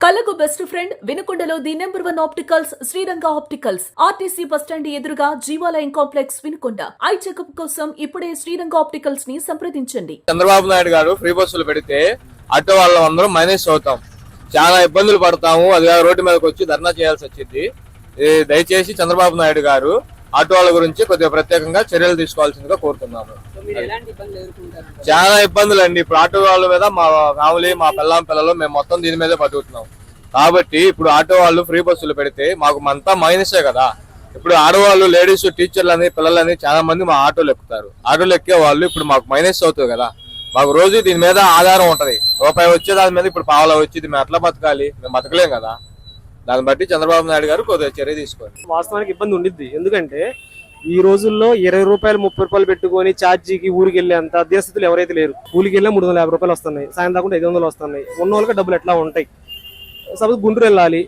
కళ్ళకు best friend వినుకొండలో the number 1 opticals Sriranga opticals RTC bus stand ఎదురుగా Jeevalayam complex Vinukonda. Eye checkup కోసం ఇప్పుడే శ్రీరంగ ఆప్టికల్స్ ని సంప్రదించండి. చంద్రబాబు నాయుడు గారు ఫ్రీ బస్సులు పెడితే ఆటో వాళ్ళందరం మైనస్ అవుతాం, చాలా ఇబ్బందులు పడతాము. అది రోడ్డు మీదకి వచ్చి ధర్నా చేయాల్సి వచ్చింది. దయచేసి చంద్రబాబు నాయుడు గారు ఆటో వాళ్ళ గురించి కొద్దిగా ప్రత్యేకంగా చర్యలు తీసుకోవాల్సిందిగా కోరుతున్నాము. చాలా ఇబ్బందులు అండి. ఇప్పుడు ఆటో వాళ్ళ మీద మా ఫ్యామిలీ, మా పిల్లలు మేము మొత్తం దీని మీదే బతుకుతున్నాం. కాబట్టి ఇప్పుడు ఆటో వాళ్ళు ఫ్రీ బస్సులు పెడితే మాకు అంతా మైనసే కదా. ఇప్పుడు ఆడవాళ్ళు, లేడీస్, టీచర్లని, పిల్లలని చాలా మంది మా ఆటోలు ఎక్కుతారు. ఆటోలు ఎక్కే వాళ్ళు ఇప్పుడు మాకు మైనస్ అవుతుంది కదా. మాకు రోజు దీని మీద ఆధారం ఉంటది. రూపాయి వచ్చే దాని మీద ఇప్పుడు పావలా వచ్చేది. మేము ఎట్లా బతకాలి? మేము బతకలేం కదా. దాన్ని బట్టి చంద్రబాబు నాయుడు గారు కొద్దిగా చర్య తీసుకోండి. వాస్తవానికి ఇబ్బంది ఉండిద్ది. ఎందుకంటే ఈ రోజుల్లో 20 రూపాయలు 30 రూపాయలు పెట్టుకొని ఛార్జీకి ఊరికి వెళ్ళేంత అధ్యస్థితులు ఎవరైతే లేరు. కూలికి వెళ్ళే 350 రూపాయలు వస్తున్నాయి, సాయం దాకా 500 వస్తున్నాయి. ఉన్న వాళ్ళకి డబ్బులు ఎట్లా ఉంటాయి? సపోజ్ గుంటూరు వెళ్ళాలి,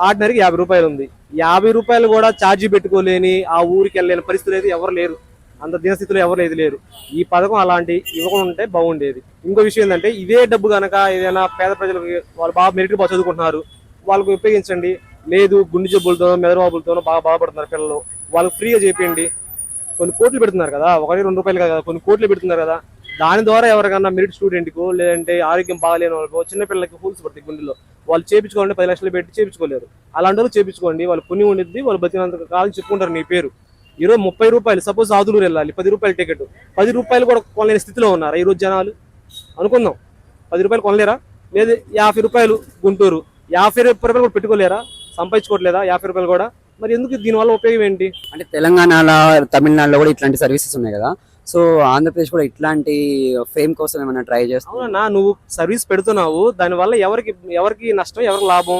ఆర్డినరీకి 50 రూపాయలు ఉంది. 50 రూపాయలు కూడా ఛార్జీ పెట్టుకోలేని ఆ ఊరికి వెళ్ళలేని పరిస్థితులు అయితే ఎవరు లేరు. అంత దీనస్థితిలో ఎవరు అయితే లేరు. ఈ పథకం అలాంటి ఇవ్వకుండా ఉంటే బాగుండేది. ఇంకో విషయం ఏంటంటే, ఇదే డబ్బు కనుక ఏదైనా పేద ప్రజలకు వాళ్ళు బాగా మెరిట్ బాగా చదువుకుంటున్నారు, వాళ్ళకు ఉపయోగించండి. లేదు గుండె జబ్బులతోనో మెదడుబాబులతోనో బాగా బాధపడుతున్నారు పిల్లలు, వాళ్ళకి ఫ్రీగా చేయండి. కొన్ని కోట్లు పెడుతున్నారు కదా, 1-2 రూపాయలు కదా, కొన్ని కోట్లు పెడుతున్నారు కదా. దాని ద్వారా ఎవరికన్నా మెరిట్ స్టూడెంట్కు, లేదంటే ఆరోగ్యం బాగాలేని వాళ్ళకు, చిన్నపిల్లలకి హోల్స్ పడతాయి గుండెలో, వాళ్ళు చేయించుకోవాలంటే 10 లక్షలు పెట్టి చేయించుకోలేరు. అలాంటి వాళ్ళు చేయించుకోండి. వాళ్ళు పుణ్యం ఉండిద్ది, వాళ్ళు బతికినంత కాలం చెప్పుకుంటారు నీ పేరు. ఈరోజు 30 రూపాయలు, సపోజ్ ఆదులూరు వెళ్ళాలి, 10 రూపాయల టికెట్, 10 రూపాయలు కూడా కొనలేని స్థితిలో ఉన్నారు ఈరోజు జనాలు. అనుకుందాం, 10 రూపాయలు కొనలేరా? లేదు 50 రూపాయలు గుంటూరు, 50 రూపాయలు కూడా పెట్టుకోలేరా? సంపాదించుకోవట్లేదా 50 రూపాయలు కూడా? మరి ఎందుకు దీనివల్ల ఉపయోగం ఏంటి? అంటే తెలంగాణలో, తమిళనాడులో కూడా ఇట్లాంటి సర్వీసెస్ ఉన్నాయి కదా. సో ఆంధ్రప్రదేశ్ కూడా ఇట్లాంటి ఫేమ్ కోసం ఏమైనా ట్రై చేస్తావు? అవునా, నువ్వు సర్వీస్ పెడుతున్నావు, దానివల్ల ఎవరికి నష్టం, ఎవరికి లాభం?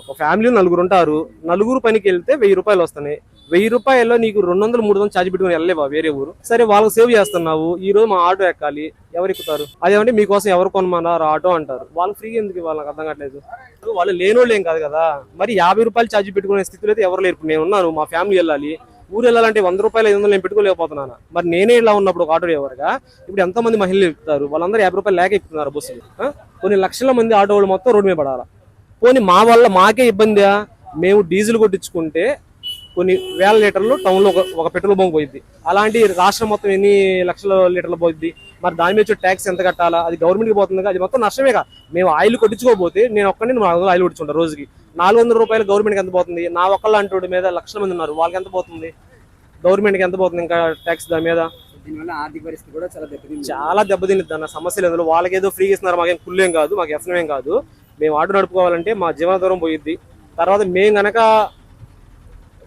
ఒక ఫ్యామిలీ 4 ఉంటారు, 4 పనికి వెళ్తే 1000 రూపాయలు వస్తున్నాయి. 1000 రూపాయల్లో నీకు 200-300 ఛార్జ్ పెట్టుకుని వెళ్ళలేవా వేరే ఊరు? సరే, వాళ్ళకి సేవ్ చేస్తున్నావు. ఈ రోజు మా ఆటో ఎక్కాలి, ఎవరు ఎక్కుతారు? అదేమంటే మీకోసం ఎవరు కొనమన్నారు ఆటో అంటారు. వాళ్ళు ఫ్రీ ఎందుకు? వాళ్ళకి అర్థం కావట్లేదు. వాళ్ళు లేనోళ్ళు ఏం కాదు కదా. మరి 50 రూపాయలు ఛార్జ్ పెట్టుకునే స్థితిలో అయితే ఎవరు లేరు. నేను ఉన్నాను, మా ఫ్యామిలీ వెళ్ళాలి, ఊరు వెళ్ళాలంటే 100 రూపాయలు 500 నేను పెట్టుకోలేకపోతున్నాను. మరి నేనే ఇలా ఉన్నప్పుడు ఒక ఆటో డ్రైవర్గా ఇప్పుడు ఎంతమంది మహిళలు ఎక్కుతారు? వాళ్ళందరూ 50 రూపాయలు లేక ఎక్కుతున్నారు బస్సులు. కొన్ని లక్షల మంది ఆటో వాళ్ళు మొత్తం రోడ్డు మీద పడాలా. పోనీ మా వల్ల మాకే ఇబ్బందా? మేము డీజిల్ కొట్టించుకుంటే కొన్ని వేల లీటర్లు టౌన్లో ఒక పెట్రోల్ బంక్ పోయింది. అలాంటి రాష్ట్రం మొత్తం ఎన్ని లక్షల లీటర్లు పోయింది? మరి దాని మీద ట్యాక్స్ ఎంత కట్టాలా? అది గవర్నమెంట్కి పోతుంది. అది మొత్తం నష్టమేగా. మేము ఆయిల్ కొట్టించుకోకపోతే నేను ఒక్కడిని 400 ఆయిల్ కొట్టించుకుంటాను రోజుకి. 400 రూపాయలు గవర్నమెంట్కి ఎంత పోతుంది? నా ఒక్కళ్ళ అంటోడి మీద లక్షల మంది ఉన్నారు, వాళ్ళకి ఎంత పోతుంది? గవర్నమెంట్కి ఎంత పోతుంది ఇంకా ట్యాక్స్ దాని మీద? దీనివల్ల ఆర్థిక పరిస్థితి కూడా చాలా దెబ్బతింది అన్న. సమస్యలు ఎందులో వాళ్ళకి ఏదో ఫ్రీగా ఇస్తున్నారు, మాకేం కుళ్ళేం కాదు, మాకు వ్యసనమేం కాదు. మేము ఆటో నడుపుకోవాలంటే మా జీవనాధారం పోయిద్ది. తర్వాత మేము గనక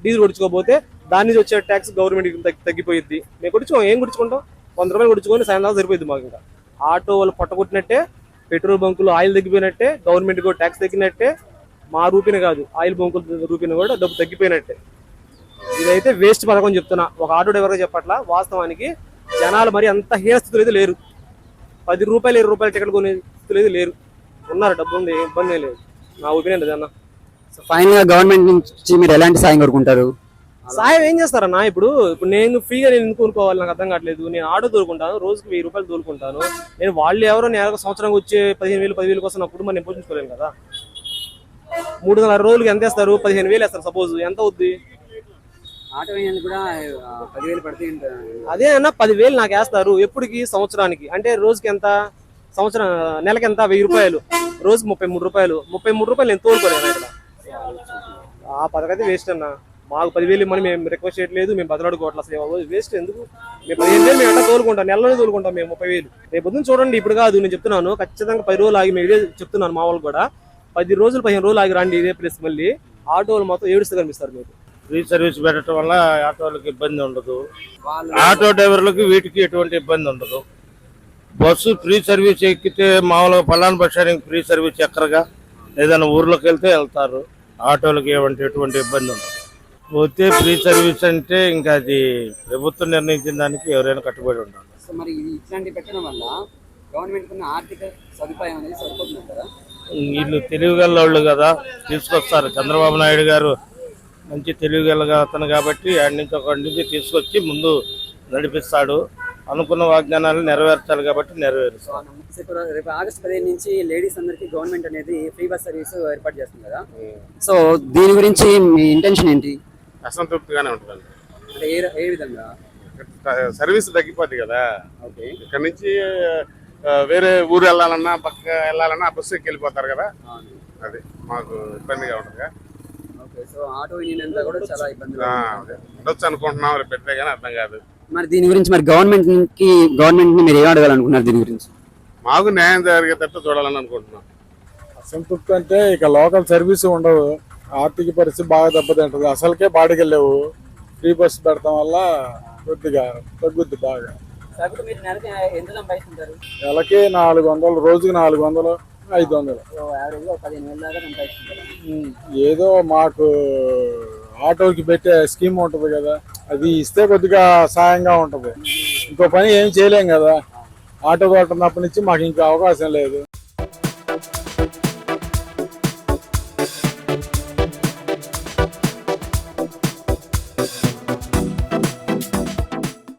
డీజిల్ కొట్టించుకోకపోతే దాని నుంచి వచ్చే ట్యాక్స్ గవర్నమెంట్కి తగ్గిపోయిద్ది. మేము కొట్టించుకోం, ఏం కొట్టించుకుంటాం? 100 రూపాయలు కొట్టించుకొని సాయంత్రం సరిపోయింది మాకు. ఇంకా ఆటో వాళ్ళు పొట్టగొట్టినట్టే, పెట్రోల్ బంకులు ఆయిల్ తగ్గిపోయినట్టే, గవర్నమెంట్కి కూడా ట్యాక్స్ తగ్గినట్టే, మా రూపీని కాదు ఆయిల్ బంకుల రూపీని కూడా డబ్బు తగ్గిపోయినట్టే. ఇదైతే వేస్ట్ పథకం చెప్తున్నా. ఒక ఆటో డ్రైవర్గా చెప్పట్లా, వాస్తవానికి జనాలు మరి అంత హీన స్థితులు అయితే లేరు. 10 రూపాయలు 20 రూపాయల టికెట్ కొనే స్థితులు అయితే లేరు. ఉన్నారు, డబ్బు ఉంది, ఇబ్బంది లేదు. నా ఒపీనియన్ అదే అన్న. సో ఫైనల్ గా గవర్నమెంట్ నుంచి మీరు ఎలాంటి సాయం కోరుకుంటారు? సాయం ఏం చేస్తారన్నా? ఇప్పుడు నేను ఫ్రీగా నేను ఎందుకు కొనుక్కోవాలి? నాకు అర్థం కావట్లేదు. నేను ఆటో తోలుకుంటాను, రోజుకి 1000 రూపాయలు తోలుకుంటాను. నేను వాళ్ళు ఎవరో నెలకు సంవత్సరానికి వచ్చే 15,000 10,000 కోసం నా కుటుంబాన్ని నేను పోషించుకోలేను కదా. 360 రోజులకి ఎంత వేస్తారు? 15,000 వేస్తారు. సపోజ్ ఎంత అవుద్ది? ఆటో కూడా 10,000 పడితే అదే అన్న, 10,000 నాకు వేస్తారు. ఎప్పటికి? సంవత్సరానికి. అంటే రోజుకి ఎంత? సంవత్సరం నెలకి ఎంత? 1000 రూపాయలు, రోజుకి 33 రూపాయలు. 33 రూపాయలు నేను తోలుకోలేను ఇక్కడ. ఆ పథకం అయితే వేస్ట్ అన్న. మాకు 10,000 ఇమ్మని మేము రిక్వెస్ట్ చేయట్లేదు, మేము బదలాడుకోవట్లేదు. అసలు వేస్ట్ ఎందుకు? మేము 15,000 మేము ఎట్లా తోలుకుంటాం, నెలలోనే తోలుకుంటాం మేము 30,000. రేపు పొద్దున్న చూడండి, ఇప్పుడు కాదు నేను చెప్తున్నాను, ఖచ్చితంగా 10 రోజులు ఆగి మేము ఇదే చెప్తున్నాను. మా వాళ్ళు కూడా 10 రోజులు 15 రోజులు ఆగి రండి ఇదే ప్లేస్. మళ్ళీ ఆటోలు మొత్తం ఏడుస్తూ కనిపిస్తారు మీకు. ఫ్రీ సర్వీస్ పెట్టడం వల్ల ఆటోలకు ఇబ్బంది ఉండదు, ఆటో డ్రైవర్లకు వీటికి ఎటువంటి ఇబ్బంది ఉండదు. బస్సు ఫ్రీ సర్వీస్ ఎక్కితే మామూలుగా పలానా బస్ స్టాండ్కి ఫ్రీ సర్వీస్ ఎక్కరగా, ఏదైనా ఊర్లోకి వెళ్తే వెళ్తారు. ఆటోలకు ఎటువంటి ఇబ్బంది ఉండదు. పోతే ఫ్రీ సర్వీస్ అంటే ఇంకా అది ప్రభుత్వం నిర్ణయించిన దానికి ఎవరైనా కట్టుబడి ఉండాలి. సో మరి ఇట్లాంటి పెట్టడం వల్ల గవర్నమెంట్ ఆర్థిక సదుపాయం అనేది సరిపోతుంది కదా. వీళ్ళు తెలివిగల కదా, తీసుకొస్తారు. చంద్రబాబు నాయుడు గారు మంచి తెలివిగల అతను కాబట్టి ఆడి నుంచి ఒకటి నుంచి తీసుకొచ్చి ముందు నడిపిస్తాడు. అనుకున్న వాగ్దానాలు నెరవేర్చాలి కాబట్టి నెరవేరుస్తాం. ఇప్పుడు రేపు ఆగస్టు 15 నుంచి లేడీస్ అందరికి గవర్నమెంట్ అనేది ఫ్రీ బస్ సర్వీస్ ఏర్పాటు చేస్తుంది కదా, సో దీని గురించి మీ ఇంటెన్షన్ ఏంటి? అసంతృప్తిగానే ఉంటుంది. అంటే ఏ విధంగా? సర్వీస్ తగ్గిపోద్ది కదా. ఓకే. ఇక్కడ నుంచి వేరే ఊరు వెళ్ళాలన్నా పక్క వెళ్ళాలన్నా ఆ బస్సు ఎక్కి వెళ్ళిపోతారు కదా, అది మాకు ఇబ్బందిగా ఉంటుంది. ఓకే. సో ఆటో యూనియన్ అంతా కూడా చాలా ఇబ్బందులు ఉండొచ్చు అనుకుంటున్నాం, రేపు పెట్టే కానీ అర్థం కాదు. మరి దీని గురించి మరి గవర్నమెంట్ ని మీరు ఏం అడగాలనుకున్నారు దీని గురించి? మాకు న్యాయం జరిగేటట్టు చూడాలని అనుకుంటున్నాం. అసంతృప్తి అంటే ఇక లోకల్ సర్వీస్ ఉండవు, ఆర్థిక పరిస్థితి బాగా దెబ్బతింటది. అసలుకే బాడికి వెళ్ళేవు, ఫ్రీ బస్ పెడతాం వల్ల కొద్దిగా తగ్గుద్ది బాగా. నెలకి 400, రోజుకి 400, 500. ఏదో మాకు ఆటోకి పెట్టే స్కీమ్ ఉంటది కదా, అది ఇస్తే కొద్దిగా సాయంగా ఉంటది. ఇంకో పని ఏం చేయలేం కదా, ఆటో కొట్టినప్పటి నుంచి మాకు ఇంకా అవకాశం లేదు.